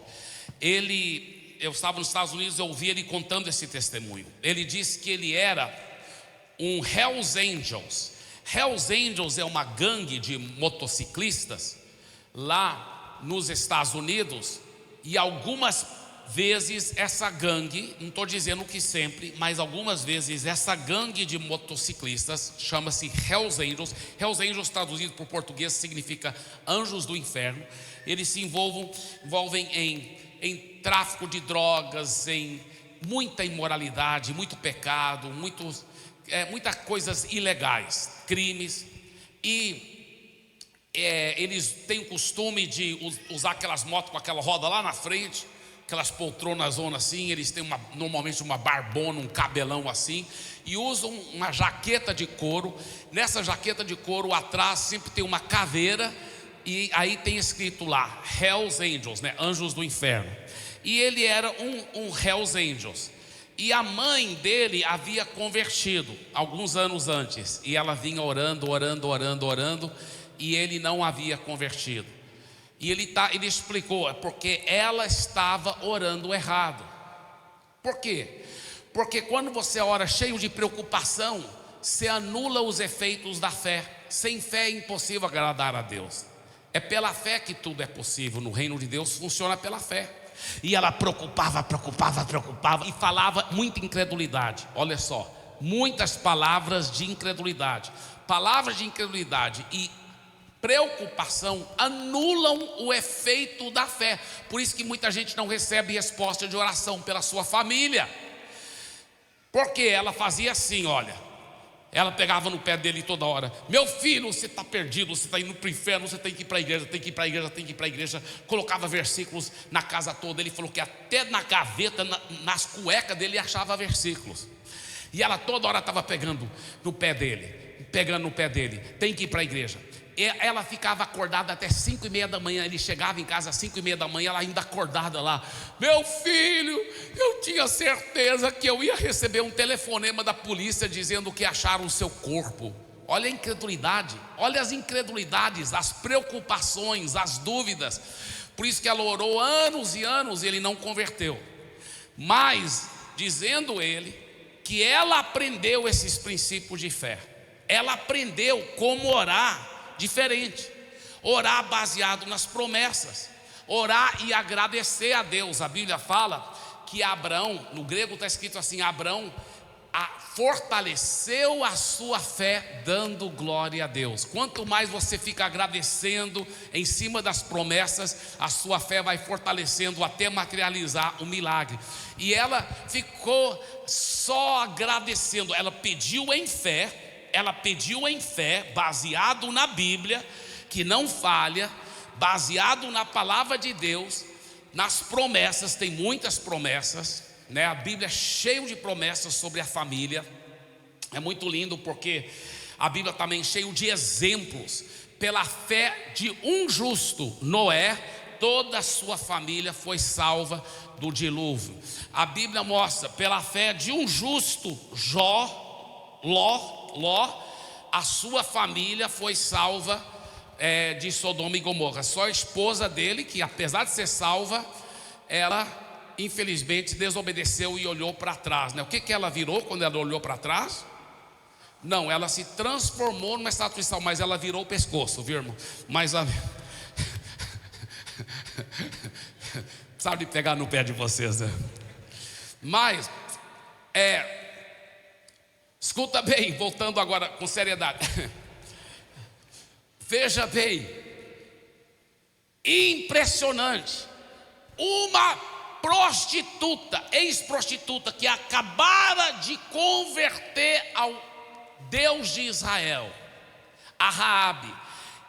Eu estava nos Estados Unidos, eu ouvi ele contando esse testemunho. Ele disse que ele era um Hells Angels. Hells Angels é uma gangue de motociclistas lá nos Estados Unidos. E algumas vezes essa gangue, não estou dizendo que sempre, mas algumas vezes essa gangue de motociclistas chama-se Hells Angels. Hells Angels, traduzido para o português, significa anjos do inferno. Eles se envolvem em tráfico de drogas, em muita imoralidade, muito pecado, muitas coisas ilegais, crimes. E eles têm o costume de usar aquelas motos com aquela roda lá na frente, aquelas poltronas zona assim. Eles têm normalmente uma barbona, um cabelão assim, e usam uma jaqueta de couro. Nessa jaqueta de couro atrás sempre tem uma caveira, e aí tem escrito lá Hells Angels, né? Anjos do inferno. E ele era um Hells Angels. E a mãe dele havia convertido alguns anos antes, e ela vinha orando, e ele não havia convertido. E ele explicou: é porque ela estava orando errado. Por quê? Porque quando você ora cheio de preocupação, você anula os efeitos da fé. Sem fé é impossível agradar a Deus. É pela fé que tudo é possível. No reino de Deus funciona pela fé. E ela preocupava e falava muita incredulidade. Olha só, muitas palavras de incredulidade. Palavras de incredulidade e preocupação anulam o efeito da fé. Por isso que muita gente não recebe resposta de oração pela sua família, porque ela fazia assim, olha. Ela pegava no pé dele toda hora: meu filho, você está perdido, você está indo para o inferno, você tem que ir para a igreja, tem que ir para a igreja, tem que ir para a igreja. Colocava versículos na casa toda. Ele falou que até na gaveta, nas cuecas dele, achava versículos. E ela toda hora estava pegando no pé dele, tem que ir para a igreja. Ela ficava acordada até 5:30 da manhã. Ele chegava em casa às 5:30 da manhã, ela ainda acordada lá: meu filho, eu tinha certeza que eu ia receber um telefonema da polícia dizendo que acharam o seu corpo. Olha a incredulidade, olha as incredulidades, as preocupações, as dúvidas. Por isso que ela orou anos e anos e ele não converteu. Mas dizendo ele que ela aprendeu esses princípios de fé. Ela aprendeu como orar diferente, orar baseado nas promessas, orar e agradecer a Deus. A Bíblia fala que Abraão, no grego está escrito assim: Abraão fortaleceu a sua fé dando glória a Deus. Quanto mais você fica agradecendo em cima das promessas, a sua fé vai fortalecendo até materializar o milagre. E ela ficou só agradecendo. Ela pediu em fé, baseado na Bíblia, que não falha, baseado na palavra de Deus, nas promessas. Tem muitas promessas, né? A Bíblia é cheia de promessas sobre a família. É muito lindo porque a Bíblia também é cheia de exemplos. Pela fé de um justo, Noé, toda a sua família foi salva do dilúvio. A Bíblia mostra, pela fé de um justo, Ló, a sua família foi salva de Sodoma e Gomorra. Só a esposa dele, que apesar de ser salva, ela infelizmente desobedeceu e olhou para trás, né? O que ela virou quando ela olhou para trás? Não, ela se transformou numa estátua de sal, mas ela virou o pescoço, viu, irmão? Mas Sabe pegar no pé de vocês, né? Mas, escuta bem, voltando agora com seriedade. Veja bem, impressionante. Uma prostituta, ex-prostituta, que acabara de converter ao Deus de Israel, a Raabe,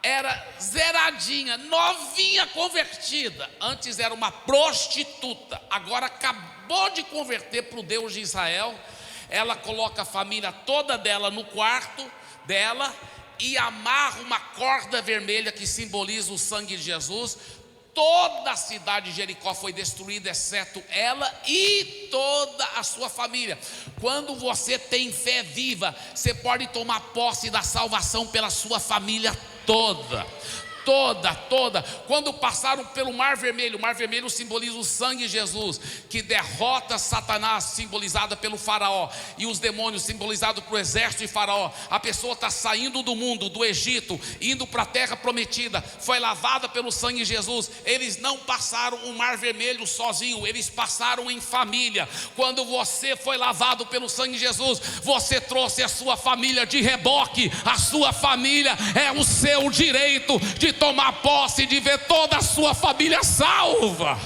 era zeradinha, novinha convertida. Antes era uma prostituta, agora acabou de converter para o Deus de Israel. Ela coloca a família toda dela no quarto dela e amarra uma corda vermelha que simboliza o sangue de Jesus. Toda a cidade de Jericó foi destruída, exceto ela e toda a sua família. Quando você tem fé viva, você pode tomar posse da salvação pela sua família toda. Quando passaram pelo Mar Vermelho, o Mar Vermelho simboliza o sangue de Jesus, que derrota Satanás, simbolizada pelo faraó, e os demônios, simbolizados pelo exército de faraó. A pessoa está saindo do mundo, do Egito, indo para a terra prometida, foi lavada pelo sangue de Jesus. Eles não passaram o Mar Vermelho sozinho, eles passaram em família. Quando você foi lavado pelo sangue de Jesus, você trouxe a sua família de reboque. A sua família é o seu direito de tomar posse, de ver toda a sua família salva.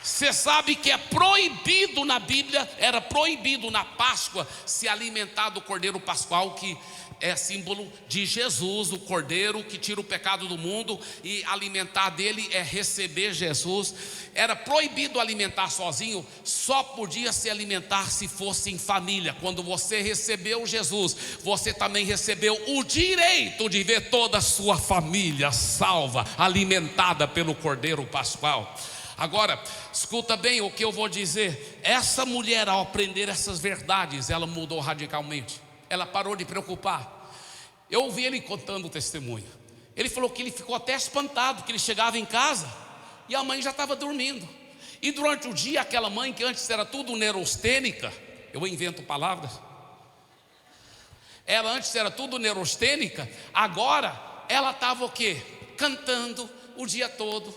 Você sabe que é proibido na Bíblia, era proibido na Páscoa se alimentar do cordeiro pascual, que é símbolo de Jesus, o cordeiro que tira o pecado do mundo, e alimentar dele é receber Jesus. Era proibido alimentar sozinho, só podia se alimentar se fosse em família. Quando você recebeu Jesus, você também recebeu o direito de ver toda a sua família salva, alimentada pelo cordeiro pascual. Agora, escuta bem o que eu vou dizer. Essa mulher, ao aprender essas verdades, ela mudou radicalmente. Ela parou de preocupar. Eu ouvi ele contando o testemunho. Ele falou que ele ficou até espantado, que ele chegava em casa e a mãe já estava dormindo. E durante o dia, aquela mãe que antes era tudo neurostênica, eu invento palavras, ela antes era tudo neurostênica, agora ela estava o quê? Cantando o dia todo.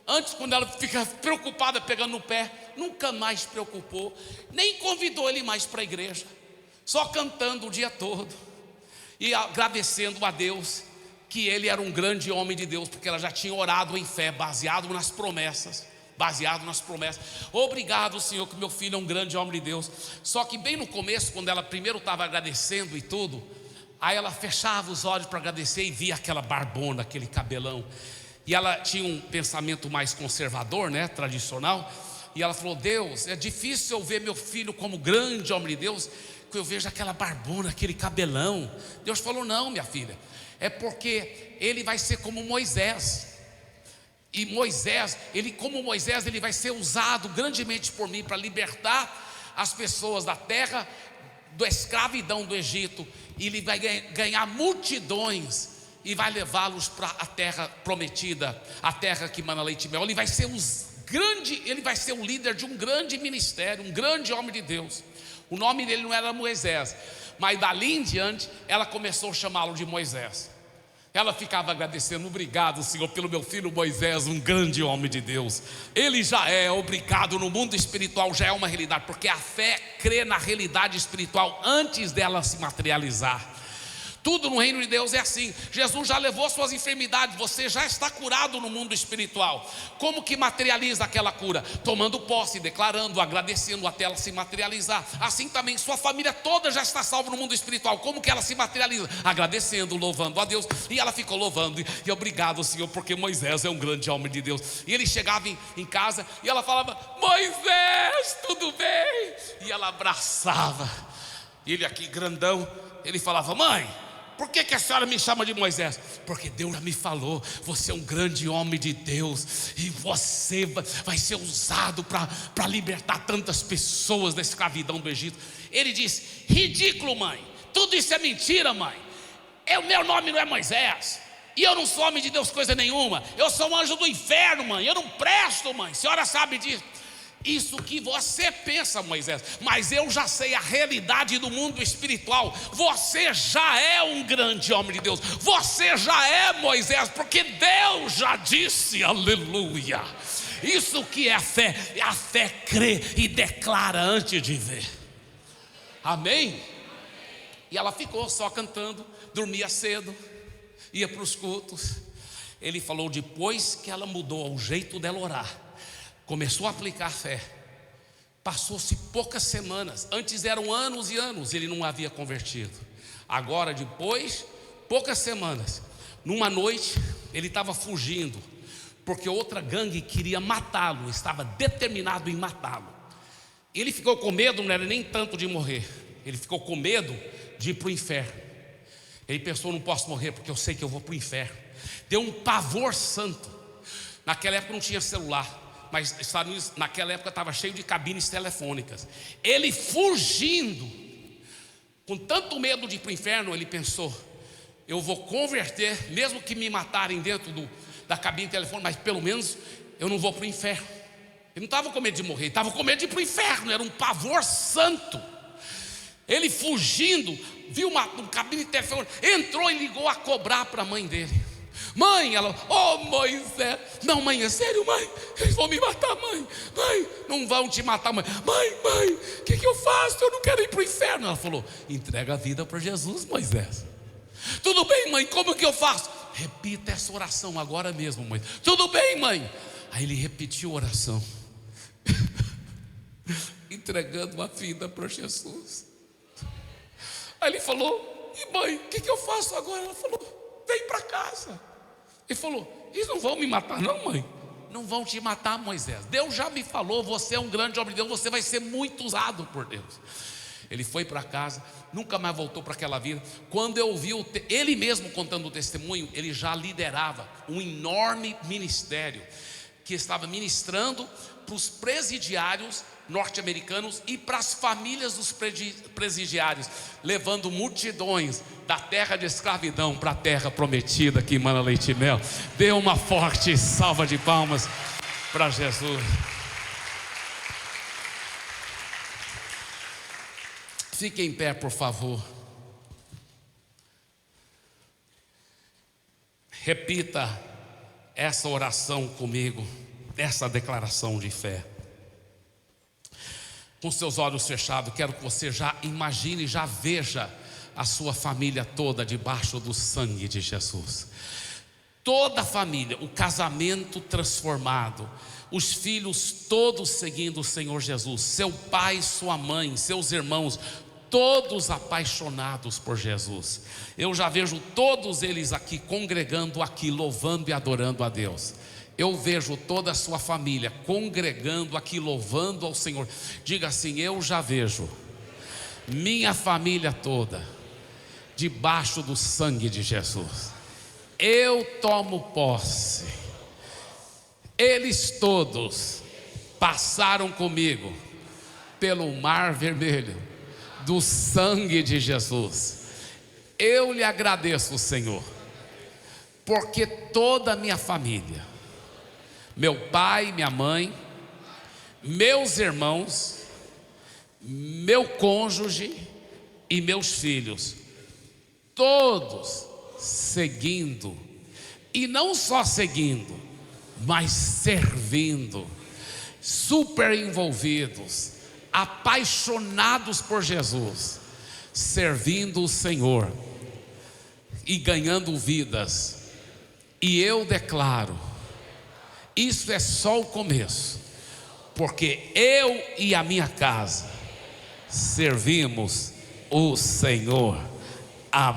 Antes, quando ela fica preocupada pegando no pé, nunca mais se preocupou, nem convidou ele mais para a igreja, só cantando o dia todo e agradecendo a Deus que ele era um grande homem de Deus, porque ela já tinha orado em fé, baseado nas promessas. Obrigado, Senhor, que meu filho é um grande homem de Deus. Só que bem no começo, quando ela primeiro estava agradecendo e tudo, aí ela fechava os olhos para agradecer e via aquela barbona, aquele cabelão. E ela tinha um pensamento mais conservador, né, tradicional. E ela falou: Deus, é difícil eu ver meu filho como grande homem de Deus, que eu vejo aquela barbona, aquele cabelão. Deus falou: não, minha filha, é porque ele vai ser como Moisés. E Moisés, como Moisés, ele vai ser usado grandemente por mim para libertar as pessoas da terra, da escravidão do Egito. E ele vai ganhar multidões e vai levá-los para a terra prometida, a terra que mana leite e mel. Ele vai ser o líder de um grande ministério, um grande homem de Deus. O nome dele não era Moisés, mas dali em diante ela começou a chamá-lo de Moisés. Ela ficava agradecendo: obrigado, Senhor, pelo meu filho Moisés, um grande homem de Deus. Ele já é, obrigado, no mundo espiritual já é uma realidade, porque a fé crê na realidade espiritual antes dela se materializar. Tudo no reino de Deus é assim. Jesus já levou suas enfermidades, você já está curado no mundo espiritual. Como que materializa aquela cura? Tomando posse, declarando, agradecendo até ela se materializar. Assim também sua família toda já está salva no mundo espiritual. Como que ela se materializa? Agradecendo, louvando a Deus. E ela ficou louvando e obrigado, Senhor, porque Moisés é um grande homem de Deus. E ele chegava em casa e ela falava: Moisés, tudo bem? E ela abraçava. E ele aqui grandão, ele falava: mãe, por que a senhora me chama de Moisés? Porque Deus já me falou, você é um grande homem de Deus, e você vai ser usado para libertar tantas pessoas da escravidão do Egito. Ele disse: ridículo, mãe, tudo isso é mentira, mãe. O meu nome não é Moisés, e eu não sou homem de Deus coisa nenhuma. Eu sou um anjo do inferno, mãe, eu não presto, mãe, a senhora sabe disso. isso que você pensa, Moisés, mas eu já sei a realidade do mundo espiritual. Você já é um grande homem de Deus, você já é Moisés, porque Deus já disse, aleluia. Isso que é a fé crê e declara antes de ver. Amém? E ela ficou só cantando, dormia cedo, ia para os cultos. Ele falou, depois que ela mudou o jeito dela orar, começou a aplicar fé, passou-se poucas semanas. Antes eram anos e anos ele não havia convertido. Agora, depois, poucas semanas, numa noite ele estava fugindo, porque outra gangue queria matá-lo, estava determinado em matá-lo. Ele ficou com medo, não era nem tanto de morrer, ele ficou com medo de ir para o inferno. Ele pensou, não posso morrer porque eu sei que eu vou para o inferno. Deu um pavor santo. Naquela época não tinha celular, mas Estados Unidos, naquela época estava cheio de cabines telefônicas. Ele fugindo, com tanto medo de ir para o inferno, ele pensou, eu vou converter, mesmo que me matarem dentro da cabine telefônica, mas pelo menos eu não vou para o inferno. Ele não estava com medo de morrer, ele estava com medo de ir para o inferno, era um pavor santo. Ele fugindo, viu uma cabine telefônica, entrou e ligou a cobrar para a mãe dele. Mãe, ela, Moisés, não mãe, é sério mãe, eles vão me matar mãe, não vão te matar mãe, o que eu faço, eu não quero ir para o inferno. Ela falou, entrega a vida para Jesus, Moisés. Tudo bem mãe, como que eu faço? Repita essa oração agora mesmo, mãe. Tudo bem mãe. Aí ele repetiu a oração, entregando a vida para Jesus. Aí ele falou, e mãe, o que eu faço agora? Ela falou, vem para casa. Ele falou, eles não vão me matar não mãe? Não vão te matar, Moisés, Deus já me falou, você é um grande homem de Deus, você vai ser muito usado por Deus. Ele foi para casa, nunca mais voltou para aquela vida. Quando eu vi ele mesmo contando o testemunho, ele já liderava um enorme ministério, que estava ministrando para os presidiários norte-americanos e para as famílias dos presidiários, levando multidões da terra de escravidão para a terra prometida que emana leite e mel. Dê uma forte salva de palmas para Jesus. Fique em pé, por favor. Repita essa oração comigo, essa declaração de fé. Com seus olhos fechados, quero que você já imagine, já veja a sua família toda debaixo do sangue de Jesus. Toda a família, o casamento transformado, os filhos todos seguindo o Senhor Jesus, seu pai, sua mãe, seus irmãos, todos apaixonados por Jesus. Eu já vejo todos eles aqui congregando aqui, louvando e adorando a Deus. Eu vejo toda a sua família congregando aqui, louvando ao Senhor. Diga assim, eu já vejo minha família toda debaixo do sangue de Jesus. Eu tomo posse. Eles todos passaram comigo pelo mar vermelho do sangue de Jesus. Eu lhe agradeço, Senhor, porque toda a minha família, meu pai, minha mãe, meus irmãos, meu cônjuge e meus filhos, todos seguindo, e não só seguindo, mas servindo, super envolvidos, apaixonados por Jesus, servindo o Senhor e ganhando vidas. E eu declaro, isso é só o começo, porque eu e a minha casa servimos o Senhor. Amém.